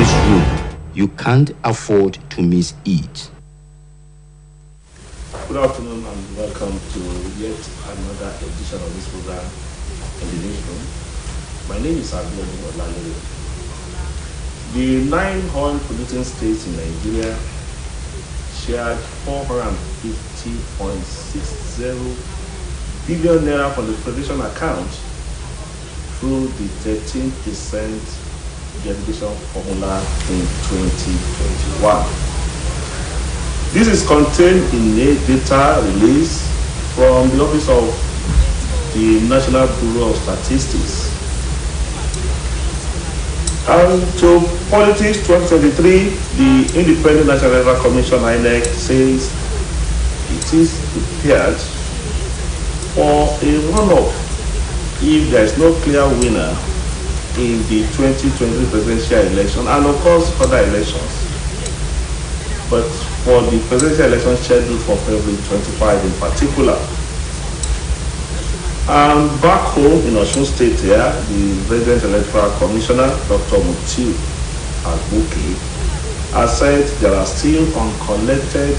Newsroom. You can't afford to miss it. Good afternoon and welcome to yet another edition of this program in the Newsroom. My name is Abiodun Olalere. The 9 oil polluting states in Nigeria shared 450.60 billion naira from the federation account through the 13% derivation formula in 2021. This is contained in a data release from the Office of the National Bureau of Statistics. And to Politics 2023, the Independent National Electoral Commission (INEC) says it is prepared for a runoff if there is no clear winner in the 2023 presidential election and of course other elections. But for the presidential election scheduled for February 25 in particular. And back home in Osun State here, the Resident Electoral Commissioner, Dr. Mutiu Agbuke, has said there are still uncollected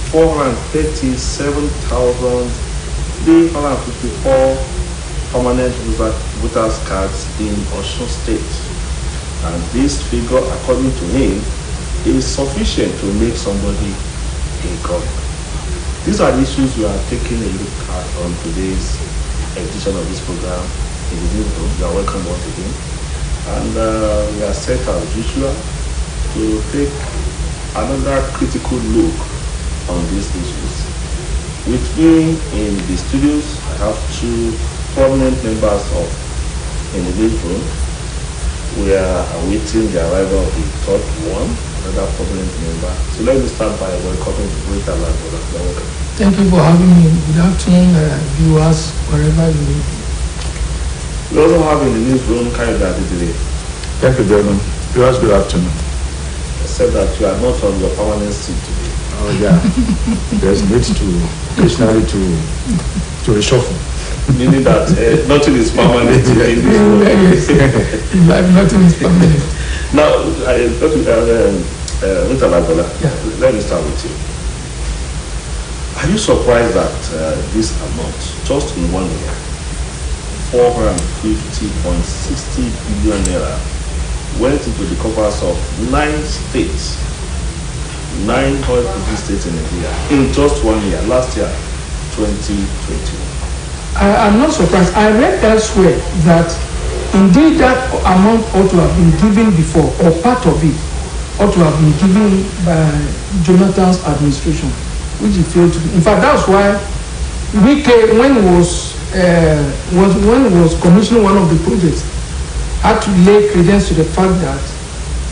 437,354 permanent voters cards in Osun State. And this figure, according to him, is sufficient to make somebody a governor. These are the issues we are taking a look at on today's edition of this program in the Newsroom. You are welcome once again. And we are set as usual to take another critical look on these issues. With me in the studios, I have 2 prominent members in the Newsroom. We are awaiting the arrival of the third one, another prominent member. So let me start by welcoming the great Alagola. Thank you for having me. Good afternoon, viewers, wherever you may be. We also have in the newsroom Kayode today. Thank you, Gentlemen. Viewers, good afternoon. Except that you are not on your permanent seat today. Oh yeah, there's need to occasionally to reshuffle. Meaning that nothing is permanent in this room. In life, nothing is permanent. Now, Mr. Alagola, let me start with you. Are you surprised that this amount, just in 1 year, 450.60 billion naira, went into the coffers of 9 states, 9 oil producing states in Nigeria, in just 1 year, last year, 2021? I'm not surprised. I read elsewhere that indeed that amount ought to have been given before, or part of it ought to have been given by Jonathan's administration, which he failed to do. In fact, that's why Wike, when he was commissioning one of the projects, had to lay credence to the fact that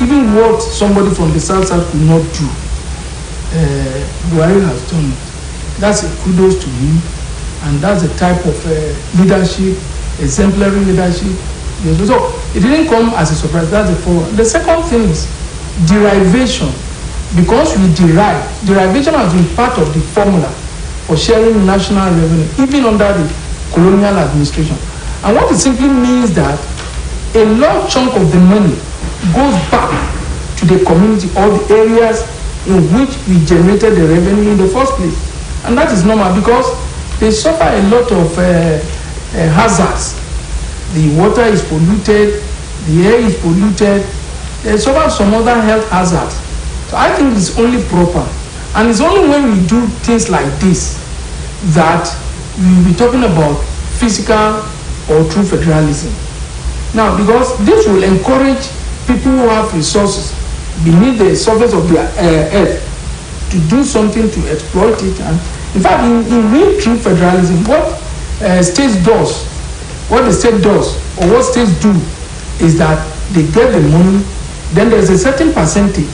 even what somebody from the South could not do, Buhari has done it. That's a kudos to him, and that's the type of leadership, exemplary leadership. So it didn't come as a surprise. That's the forward. The second thing is derivation. Because we derivation has been part of the formula for sharing national revenue, even under the colonial administration. And what it simply means that a large chunk of the money goes back to the community or the areas in which we generated the revenue in the first place. And that is normal because they suffer a lot of hazards. The water is polluted, the air is polluted, they suffer some other health hazards. So I think it's only proper, and it's only when we do things like this that we will be talking about physical or true federalism. Now, because this will encourage people who have resources beneath the surface of the earth to do something to exploit it. And in fact, in real true federalism, what the state does, or what states do, is that they get the money, then there's a certain percentage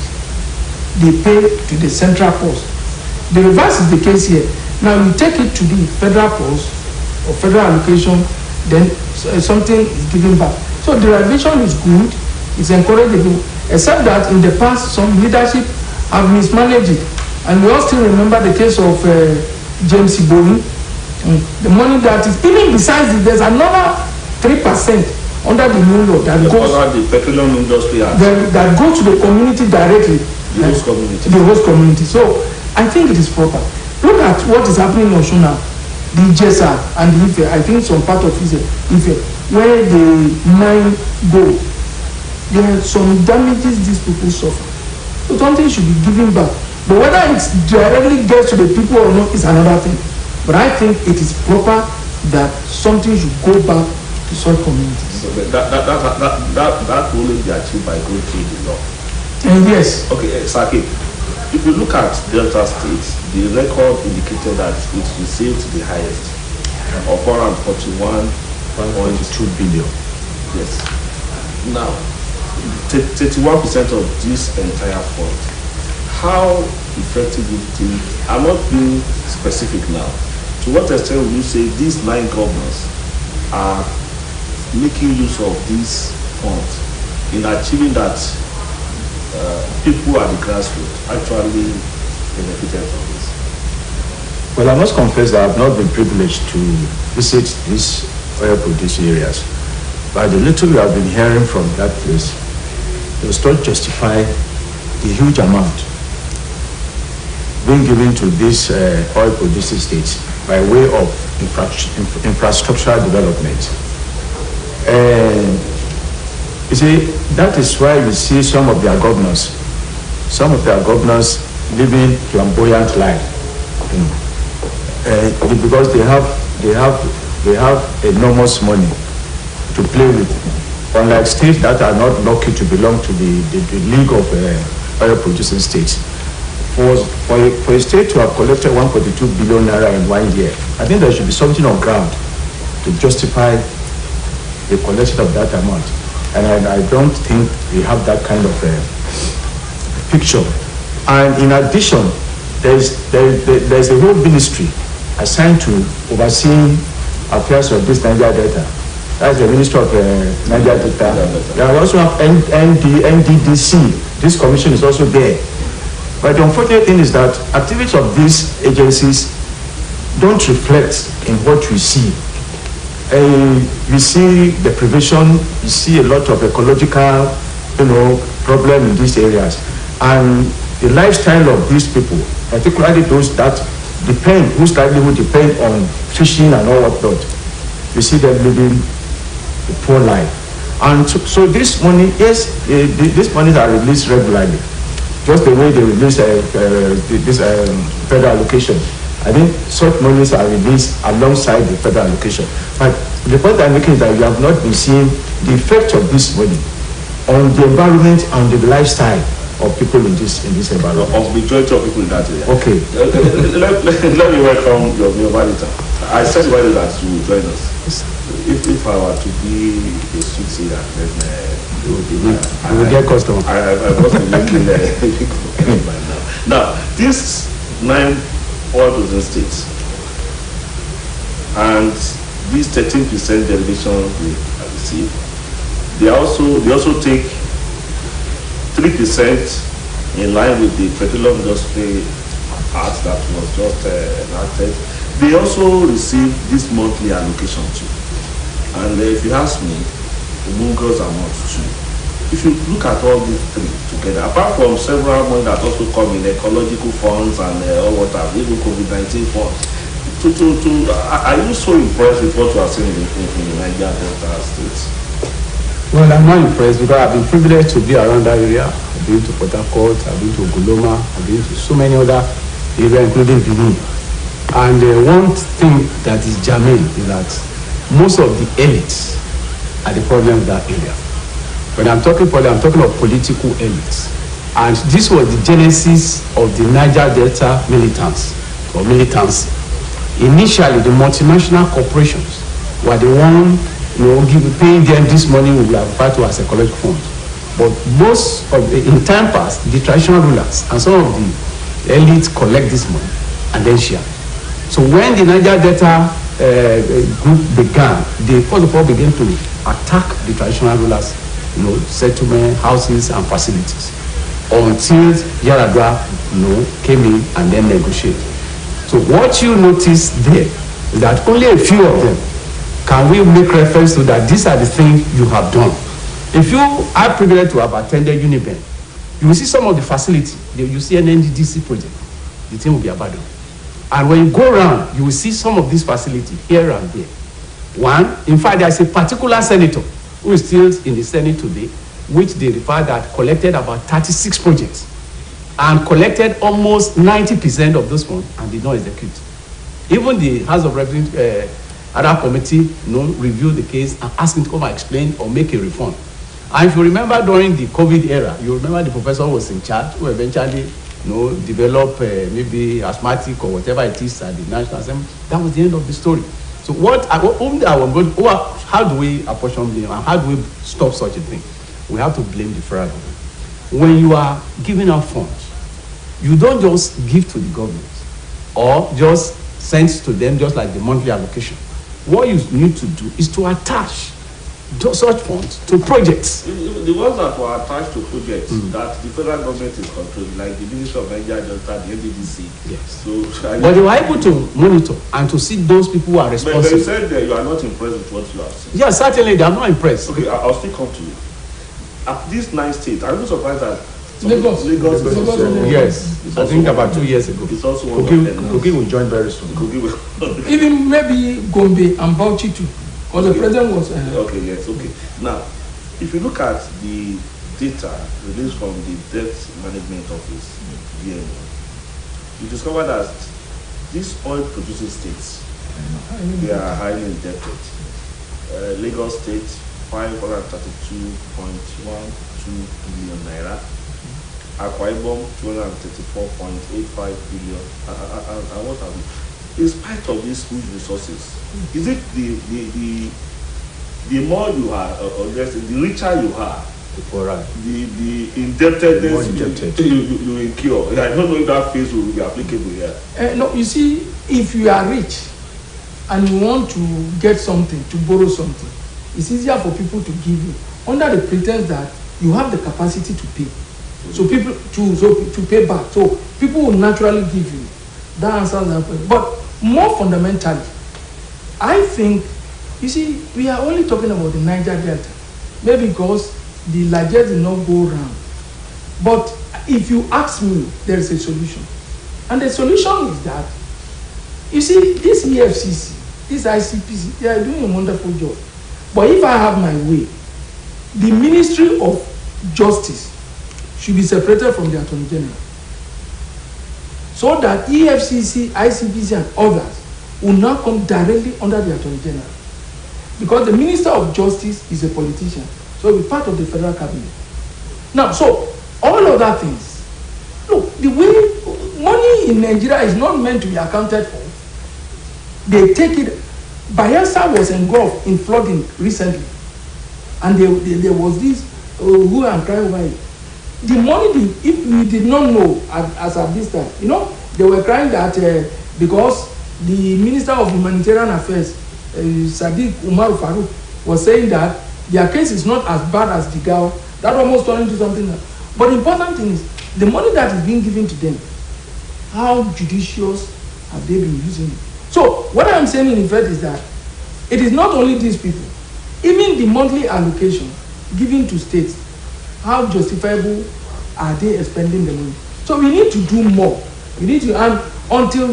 they pay to the central post. The reverse is the case here. Now you take it to the federal post or federal allocation, then something is given back. So derivation is good, it's encouraging, except that in the past some leadership have mismanaged it. And we all still remember the case of James Ibori. The money that is, even besides it, there's another 3% under the new law that goes under the petroleum industry act. That go to the community directly. The host community. The host community. So I think it is proper. Look at what is happening in Osun now. The Jesa and the Ife. I think some part of Ife where the mine go. There are some damages these people suffer. So something should be given back. But whether it directly gets to the people or not is another thing. But I think it is proper that something should go back to such communities. So that will only be achieved by going through the law. And yes. Okay, Saki, if you look at Delta State, the record indicated that it received the highest of 441.2 billion. Yes. Now, 31% of this entire fund. How effective do you think? I'm not being specific now. To what extent will you say these 9 governors are making use of these funds in achieving that people at the grassroots actually benefited from this? Well, I must confess that I have not been privileged to visit these oil producing areas. But the little we have been hearing from that place does not justify the huge amount being given to these oil producing states by way of infrastructural development. And you see, that is why we see some of their governors living flamboyant life, because they have enormous money to play with, unlike states that are not lucky to belong to the league of oil producing states. For a state to have collected 142 billion naira in 1 year, I think there should be something on ground to justify the collection of that amount. And I don't think we have that kind of picture. And in addition, there's a whole ministry assigned to overseeing affairs of this Niger Delta. That's the Minister of Niger Delta. They also have NDDC. This commission is also there. But the unfortunate thing is that activities of these agencies don't reflect in what we see. We see deprivation, we see a lot of ecological, problem in these areas. And the lifestyle of these people, particularly those that whose livelihood depend on fishing and all whatnot, we see them living a poor life. And so this money, yes, these monies are released regularly. Just the way they release this federal allocation. I think such monies are released alongside the federal allocation. But the point I'm making is that we have not been seeing the effect of this money on the environment and the lifestyle of people in this environment. Of the majority of people in that area. Okay. Let me welcome your visitor. I said earlier that you will join us. If I were to be a succeeder, then you will get customer. I must be making by now. Now, these 9 oil producing states and these 13% derivation we receive, they also take 3% in line with the petroleum industry act that was just enacted. They also receive this monthly allocation too. And if you ask me, the Mungos are not too. If you look at all these 3 together, apart from several money that also come in ecological funds and all what have even COVID-19 funds, are you so impressed with what you are seeing in the Niger Delta states? Well, I'm not impressed because I've been privileged to be around that area. I've been to Port Harcourt, I've been to Goloma, I've been to so many other areas, including Benin. And one thing that is germane is that most of the elites are the problem of that area. When I'm talking politics, I'm talking of political elites. And this was the genesis of the Niger Delta militants or militancy. Initially, the multinational corporations were the one paying them this money we will refer to as ecological funds. But most of in time past, the traditional rulers and some of the elites collect this money and then share. So when the Niger Delta group began, they first of all began to attack the traditional rulers, settlement, houses, and facilities, until Yaradua, came in and then negotiated. So what you notice there is that only a few of them can we make reference to that these are the things you have done? If you are privileged to have attended Uniben, you will see some of the facility. You see an NDDC project, the thing will be abandoned. And when you go around, you will see some of these facilities here and there. One, in fact, there is a particular senator who is still in the Senate today, which they refer that collected about 36 projects and collected almost 90% of those funds and did not execute. Even the House of Representatives, other committee, reviewed the case and asked him to come and explain or make a reform. And if you remember during the COVID era, you remember the professor was in charge who eventually developed maybe asthmatic or whatever it is at the National Assembly. That was the end of the story. So how do we apportion blame and how do we stop such a thing? We have to blame the federal government. When you are giving out funds, you don't just give to the government or just send to them just like the monthly allocation. What you need to do is to attach such funds to projects. The ones that were attached to projects that the federal government is controlling, like the Ministry of Nigeria Delta, the NDDC. Yes. So, but they were able to monitor and to see those people who are responsible. But you said that you are not impressed with what you have seen. Yes, certainly they are not impressed. Okay, I'll still come to you. At these 9 states, I'm not surprised that Lagos. Yes, I think about 2 years ago. It's also one of them. Kogi will join very soon. Even maybe Gombe and Bauchi too. Because the president was... Okay, yes, okay. Now, if you look at the data released from the Debt Management Office, DMO, you discover that these oil-producing states, they are highly indebted. Lagos State, 532.12 billion naira. Akwa Ibom, 234.85 billion. And what have you? In spite of these huge resources, is it the more you are, or the richer you are, the indebtedness you incur? I don't know if that phase will be applicable here. No, you see, if you are rich and you want to get something, to borrow something, it's easier for people to give you under the pretense that you have the capacity to pay. So people to pay back. So people will naturally give you. That answers that question. But more fundamentally, I think, you see, we are only talking about the Niger Delta. Maybe because the largest did not go around. But if you ask me, there is a solution. And the solution is that, you see, this EFCC, this ICPC, they are doing a wonderful job. But if I have my way, the Ministry of Justice should be separated from the Attorney General, so that EFCC, ICPC, and others will now come directly under the Attorney General. Because the Minister of Justice is a politician, so he'll be part of the federal cabinet. Now, so all other things, look, the way money in Nigeria is not meant to be accounted for. They take it. Bayelsa was engulfed in flooding recently, and there was this who and cry over it. The money, if we did not know as at this time, they were crying that because the Minister of Humanitarian Affairs, Sadiq Umar Farouk, was saying that their case is not as bad as the girl, that almost turned into something else. But the important thing is, the money that is being given to them, how judicious have they been using it? So, what I'm saying in effect is that it is not only these people, even the monthly allocation given to states, how justifiable are they expending the money? So we need to do more. We need to, and until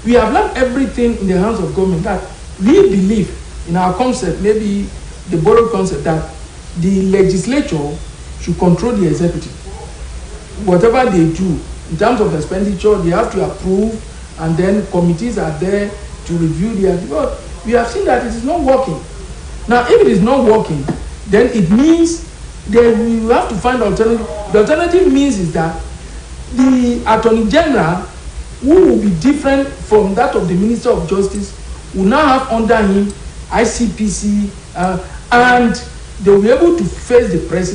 we have left everything in the hands of government, that we believe in our concept, maybe the borrowed concept, that the legislature should control the executive. Whatever they do in terms of expenditure, they have to approve, and then committees are there to review the. But we have seen that it is not working. Now, if it is not working, then it means that we have to find alternative. The alternative means is that the Attorney General, who will be different from that of the Minister of Justice, will now have under him ICPC, and they will be able to face the president.